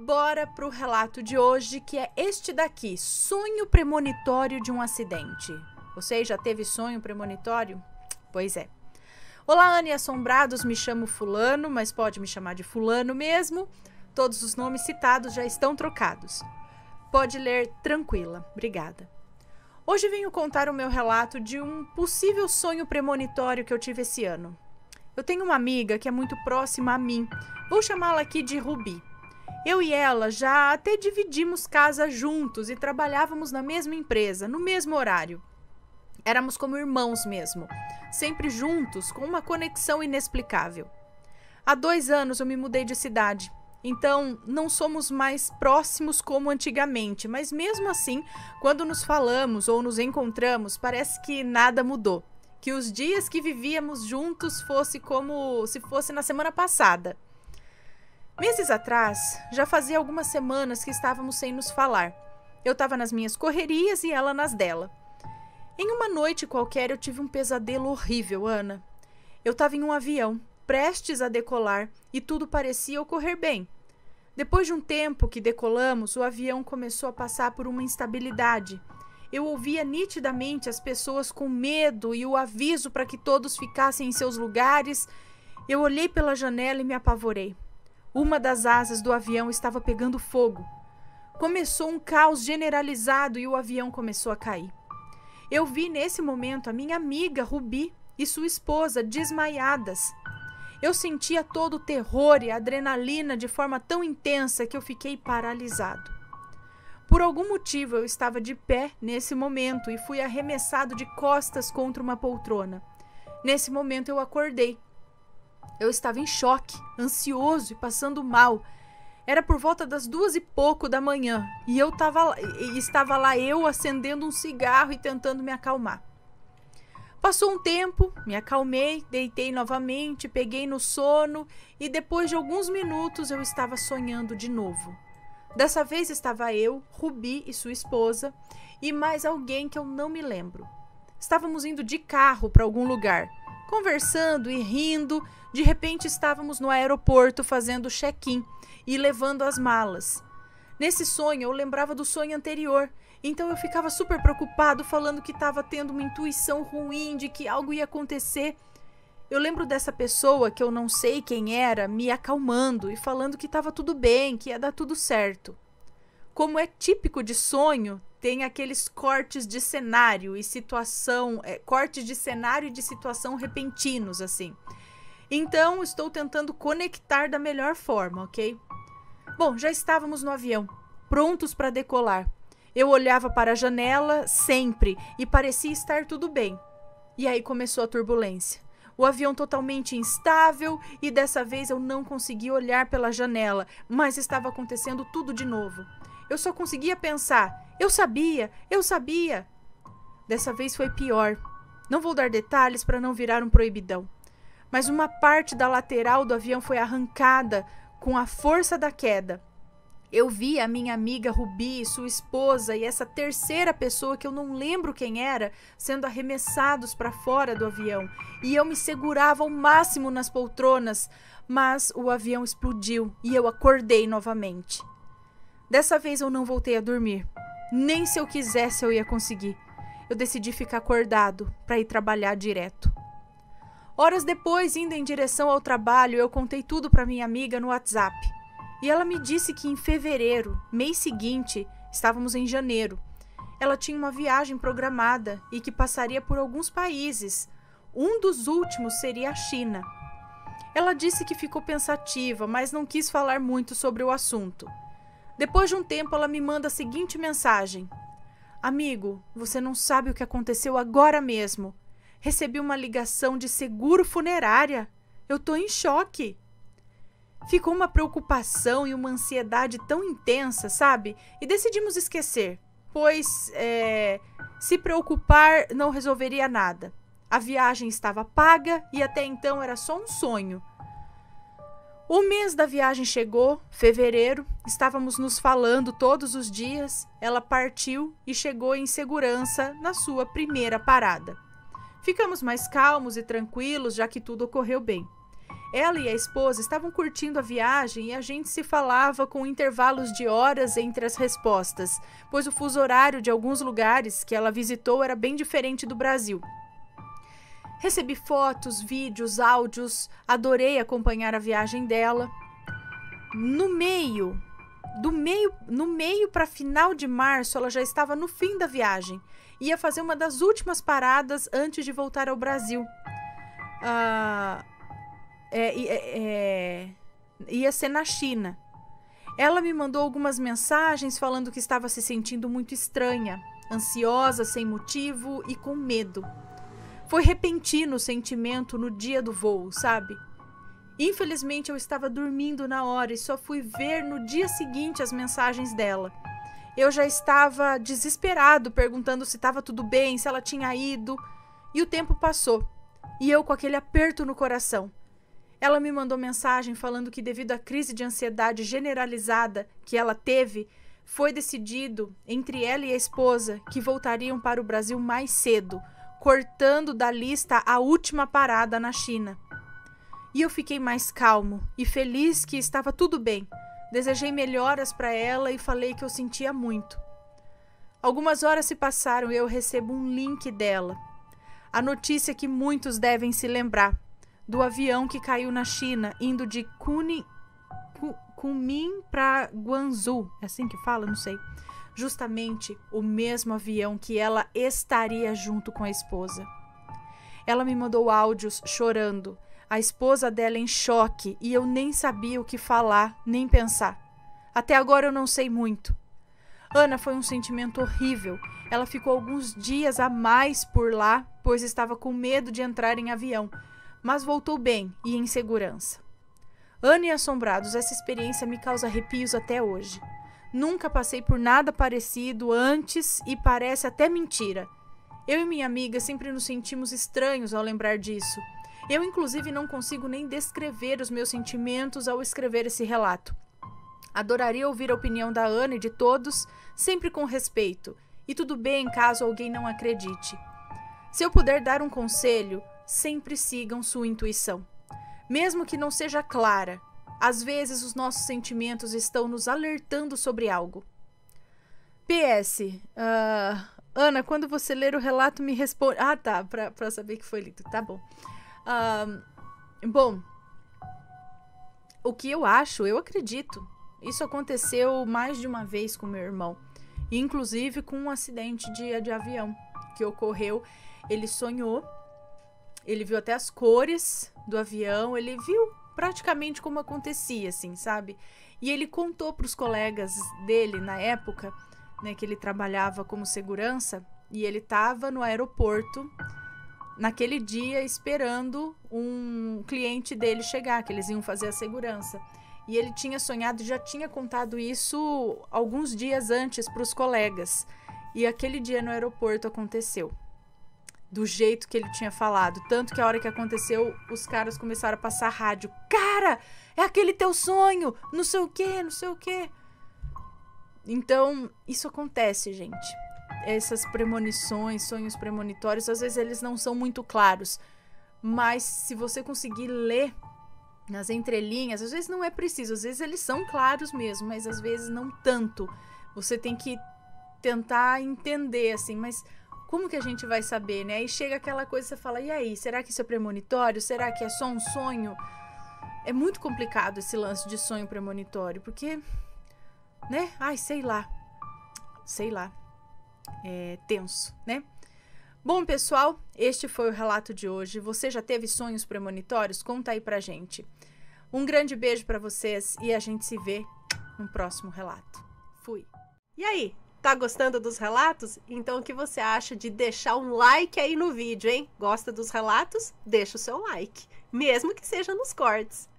Bora pro relato de hoje, que é este daqui, sonho premonitório de um acidente. Você já teve sonho premonitório? Pois é. Olá, Anne Assombrados, me chamo fulano, mas pode me chamar de fulano mesmo. Todos os nomes citados já estão trocados. Pode ler tranquila, obrigada. Hoje venho contar o meu relato de um possível sonho premonitório que eu tive esse ano. Eu tenho uma amiga que é muito próxima a mim, vou chamá-la aqui de Rubi. Eu e ela já até dividimos casa juntos e trabalhávamos na mesma empresa, no mesmo horário. Éramos como irmãos mesmo, sempre juntos, com uma conexão inexplicável. Há 2 anos eu me mudei de cidade, então não somos mais próximos como antigamente, mas mesmo assim, quando nos falamos ou nos encontramos, parece que nada mudou, que os dias que vivíamos juntos fosse como se fosse na semana passada. Meses atrás, já fazia algumas semanas que estávamos sem nos falar. Eu estava nas minhas correrias e ela nas dela. Em uma noite qualquer eu tive um pesadelo horrível, Ana. Eu estava em um avião, prestes a decolar, e tudo parecia ocorrer bem. Depois de um tempo que decolamos, o avião começou a passar por uma instabilidade. Eu ouvia nitidamente as pessoas com medo e o aviso para que todos ficassem em seus lugares. Eu olhei pela janela e me apavorei. Uma das asas do avião estava pegando fogo. Começou um caos generalizado e o avião começou a cair. Eu vi nesse momento a minha amiga Rubi e sua esposa desmaiadas. Eu sentia todo o terror e a adrenalina de forma tão intensa que eu fiquei paralisado. Por algum motivo eu estava de pé nesse momento e fui arremessado de costas contra uma poltrona. Nesse momento eu acordei. Eu estava em choque, ansioso e passando mal. Era por volta das 2 e pouco da manhã e estava lá eu acendendo um cigarro e tentando me acalmar. Passou um tempo, me acalmei, deitei novamente, peguei no sono e depois de alguns minutos eu estava sonhando de novo. Dessa vez estava eu, Rubi e sua esposa e mais alguém que eu não me lembro. Estávamos indo de carro para algum lugar, conversando e rindo. De repente estávamos no aeroporto fazendo check-in e levando as malas. Nesse sonho eu lembrava do sonho anterior, então eu ficava super preocupado, falando que estava tendo uma intuição ruim de que algo ia acontecer. Eu lembro dessa pessoa, que eu não sei quem era, me acalmando e falando que estava tudo bem, que ia dar tudo certo. Como é típico de sonho, tem aqueles cortes de cenário e situação, cortes de cenário e de situação repentinos, assim. Então, estou tentando conectar da melhor forma, ok? Bom, já estávamos no avião, prontos para decolar. Eu olhava para a janela sempre e parecia estar tudo bem. E aí começou a turbulência. O avião totalmente instável e dessa vez eu não consegui olhar pela janela, mas estava acontecendo tudo de novo. Eu só conseguia pensar, eu sabia. Dessa vez foi pior. Não vou dar detalhes para não virar um proibidão. Mas uma parte da lateral do avião foi arrancada com a força da queda. Eu vi a minha amiga Rubi, sua esposa e essa terceira pessoa que eu não lembro quem era, sendo arremessados para fora do avião. E eu me segurava ao máximo nas poltronas, mas o avião explodiu e eu acordei novamente. Dessa vez eu não voltei a dormir. Nem se eu quisesse eu ia conseguir. Eu decidi ficar acordado para ir trabalhar direto. Horas depois, indo em direção ao trabalho, eu contei tudo para minha amiga no WhatsApp. E ela me disse que em fevereiro, mês seguinte, estávamos em janeiro, ela tinha uma viagem programada e que passaria por alguns países. Um dos últimos seria a China. Ela disse que ficou pensativa, mas não quis falar muito sobre o assunto. Depois de um tempo, ela me manda a seguinte mensagem: Amigo, você não sabe o que aconteceu agora mesmo. Recebi uma ligação de seguro funerária. Eu tô em choque. Ficou uma preocupação e uma ansiedade tão intensa, sabe? E decidimos esquecer, pois se preocupar não resolveria nada. A viagem estava paga e até então era só um sonho. O mês da viagem chegou, fevereiro, estávamos nos falando todos os dias. Ela partiu e chegou em segurança na sua primeira parada. Ficamos mais calmos e tranquilos, já que tudo ocorreu bem. Ela e a esposa estavam curtindo a viagem e a gente se falava com intervalos de horas entre as respostas, pois o fuso horário de alguns lugares que ela visitou era bem diferente do Brasil. Recebi fotos, vídeos, áudios, adorei acompanhar a viagem dela. No meio para final de março, ela já estava no fim da viagem. Ia fazer uma das últimas paradas antes de voltar ao Brasil. Ia ser na China. Ela me mandou algumas mensagens falando que estava se sentindo muito estranha, ansiosa, sem motivo e com medo. Foi repentino o sentimento no dia do voo, sabe? Infelizmente eu estava dormindo na hora e só fui ver no dia seguinte as mensagens dela. Eu já estava desesperado, perguntando se estava tudo bem, se ela tinha ido. E o tempo passou. E eu com aquele aperto no coração. Ela me mandou mensagem falando que devido à crise de ansiedade generalizada que ela teve, foi decidido entre ela e a esposa que voltariam para o Brasil mais cedo, cortando da lista a última parada na China. E eu fiquei mais calmo e feliz que estava tudo bem. Desejei melhoras para ela e falei que eu sentia muito. Algumas horas se passaram e eu recebo um link dela. A notícia que muitos devem se lembrar, do avião que caiu na China, indo de Kunming para Guangzhou. É assim que fala? Não sei. Justamente o mesmo avião que ela estaria junto com a esposa. Ela me mandou áudios chorando, a esposa dela em choque, e eu nem sabia o que falar, nem pensar. Até agora eu não sei muito. Ana, foi um sentimento horrível. Ela ficou alguns dias a mais por lá, pois estava com medo de entrar em avião, mas voltou bem e em segurança. Ana e Assombrados, essa experiência me causa arrepios até hoje. Nunca passei por nada parecido antes e parece até mentira. Eu e minha amiga sempre nos sentimos estranhos ao lembrar disso. Eu, inclusive, não consigo nem descrever os meus sentimentos ao escrever esse relato. Adoraria ouvir a opinião da Ana e de todos, sempre com respeito. E tudo bem caso alguém não acredite. Se eu puder dar um conselho, sempre sigam sua intuição. Mesmo que não seja clara, às vezes os nossos sentimentos estão nos alertando sobre algo. PS, Ana, quando você ler o relato me responde... Ah, tá, pra saber que foi lido, tá bom. Bom, o que eu acho, eu acredito. Isso aconteceu mais de uma vez com meu irmão. Inclusive com um acidente de avião que ocorreu. Ele sonhou, ele viu até as cores do avião, ele viu praticamente como acontecia, assim, sabe? E ele contou para os colegas dele na época, né, que ele trabalhava como segurança, e ele estava no aeroporto naquele dia esperando um cliente dele chegar, que eles iam fazer a segurança. E ele tinha sonhado e já tinha contado isso alguns dias antes para os colegas. E aquele dia no aeroporto aconteceu. Do jeito que ele tinha falado. Tanto que a hora que aconteceu, os caras começaram a passar rádio. Cara, é aquele teu sonho, não sei o quê, não sei o quê. Então, isso acontece, gente. Essas premonições, sonhos premonitórios, às vezes eles não são muito claros. Mas se você conseguir ler nas entrelinhas, às vezes não é preciso. Às vezes eles são claros mesmo, mas às vezes não tanto. Você tem que tentar entender, assim, mas... como que a gente vai saber, né? Aí chega aquela coisa, você fala, e aí, será que isso é premonitório? Será que é só um sonho? É muito complicado esse lance de sonho premonitório, porque, né? Ai, sei lá. É tenso, né? Bom, pessoal, este foi o relato de hoje. Você já teve sonhos premonitórios? Conta aí pra gente. Um grande beijo pra vocês e a gente se vê no próximo relato. Fui. E aí? Tá gostando dos relatos? Então o que você acha de deixar um like aí no vídeo, hein? Gosta dos relatos? Deixa o seu like, mesmo que seja nos cortes.